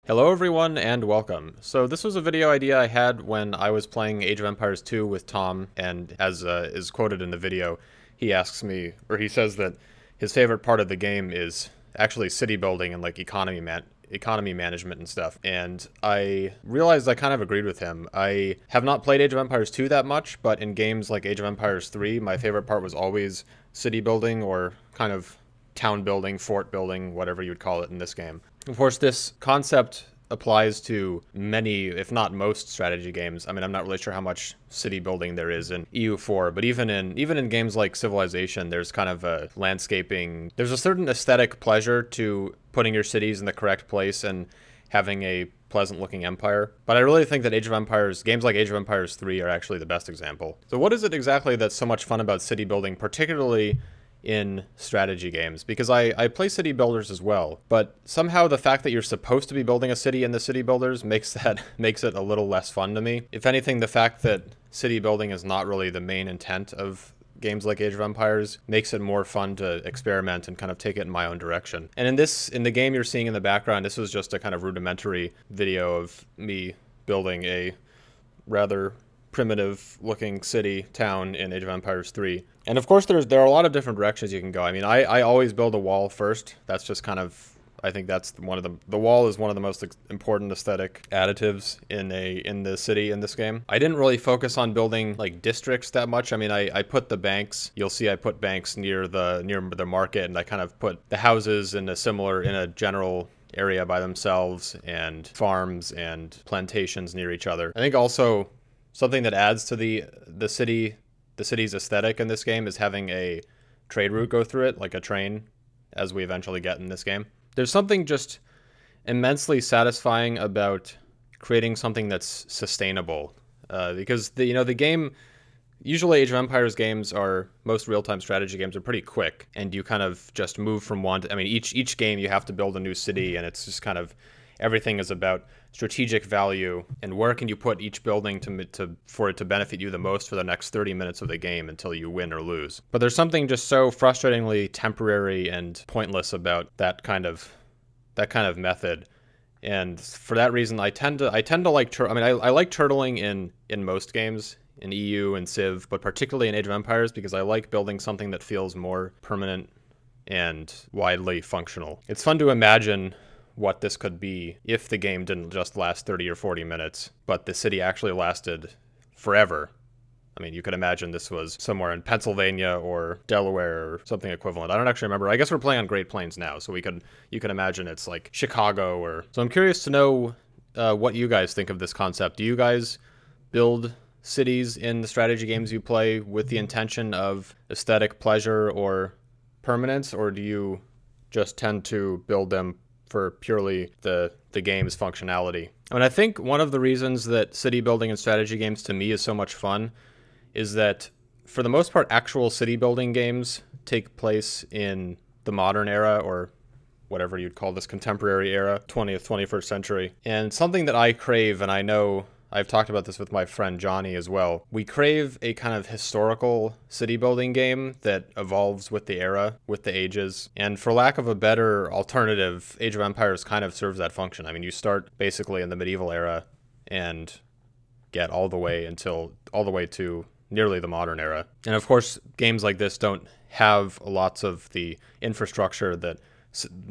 Hello everyone and welcome. So this was a video idea I had when I was playing Age of Empires 2 with Tom, and as is quoted in the video, he asks me, or he says that his favorite part of the game is actually city building and like economy management and stuff. And I realized I kind of agreed with him. I have not played Age of Empires 2 that much, but in games like Age of Empires 3, my favorite part was always city building or kind of town building, fort building, whatever you'd call it in this game. Of course, this concept applies to many, if not most, strategy games. I mean, I'm not really sure how much city building there is in EU4, but even in games like Civilization, there's kind of a landscaping. There's a certain aesthetic pleasure to putting your cities in the correct place and having a pleasant-looking empire. But I really think that games like Age of Empires 3 are actually the best example. So what is it exactly that's so much fun about city building, particularly in strategy games? Because I play city builders as well, but somehow the fact that you're supposed to be building a city in the city builders makes it a little less fun to me. If anything, the fact that city building is not really the main intent of games like Age of Empires makes it more fun to experiment and kind of take it in my own direction. And in the game you're seeing in the background, this was just a kind of rudimentary video of me building a rather primitive looking city town in Age of Empires 3. And of course there are a lot of different directions you can go. I mean, I always build a wall first. That's just kind of, I think that's one of the wall is one of the most important aesthetic additives in the city in this game. I didn't really focus on building like districts that much. I mean, I put the banks, you'll see I put banks near the market, and I kind of put the houses in a general area by themselves, and farms and plantations near each other. I think also something that adds to the city's aesthetic in this game is having a trade route go through it, like a train, as we eventually get in this game. There's something just immensely satisfying about creating something that's sustainable, because the game, usually Age of Empires games most real-time strategy games are pretty quick, and you kind of just move from one to, I mean, each game you have to build a new city, and it's just kind of, everything is about strategic value and where can you put each building for it to benefit you the most for the next 30 minutes of the game until you win or lose. But there's something just so frustratingly temporary and pointless about that kind of method. And for that reason, I tend to like I like turtling in most games, in EU and Civ, but particularly in Age of Empires, because I like building something that feels more permanent and widely functional. It's fun to imagine what this could be if the game didn't just last 30 or 40 minutes, but the city actually lasted forever. I mean, you could imagine this was somewhere in Pennsylvania or Delaware or something equivalent. I don't actually remember. I guess we're playing on Great Plains now, so you could imagine it's like Chicago or... So I'm curious to know what you guys think of this concept. Do you guys build cities in the strategy games you play with the intention of aesthetic pleasure or permanence, or do you just tend to build them for purely the game's functionality? I mean, I think one of the reasons that city building and strategy games to me is so much fun is that, for the most part, actual city building games take place in the modern era, or whatever you'd call this, contemporary era, 20th, 21st century. And something that I crave, and I know I've talked about this with my friend Johnny as well, we crave a kind of historical city building game that evolves with the era, with the ages. And for lack of a better alternative, Age of Empires kind of serves that function. I mean, you start basically in the medieval era and get all the way to nearly the modern era. And of course, games like this don't have lots of the infrastructure that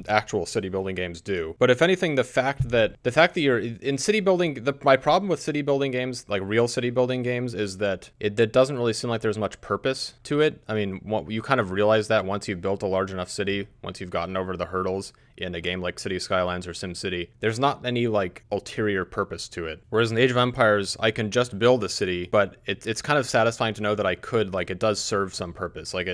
actual city building games do. But if anything, the fact that you're in city building, my problem with city building games, like real city building games, is that it doesn't really seem like there's much purpose to it. I mean, you kind of realize that once you've built a large enough city, once you've gotten over the hurdles in a game like City Skylines or SimCity, there's not any like ulterior purpose to it. Whereas in Age of Empires, I can just build a city, but it's kind of satisfying to know that it does serve some purpose. Like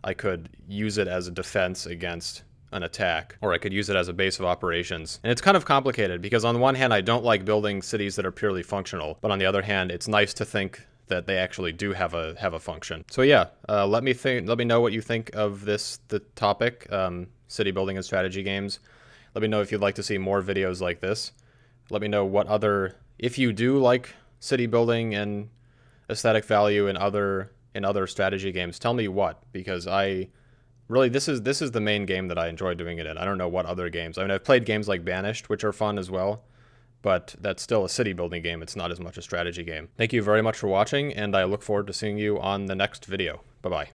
I could use it as a defense against an attack, or I could use it as a base of operations. And it's kind of complicated because on the one hand, I don't like building cities that are purely functional, but on the other hand, it's nice to think that they actually do have a function. So yeah, let me know what you think of the topic, city building and strategy games. Let me know if you'd like to see more videos like this. Let me know if you do like city building and aesthetic value in other strategy games, tell me what, because I really, this is the main game that I enjoy doing it in. I don't know what other games. I mean, I've played games like Banished, which are fun as well, but that's still a city building game. It's not as much a strategy game. Thank you very much for watching, and I look forward to seeing you on the next video. Bye-bye.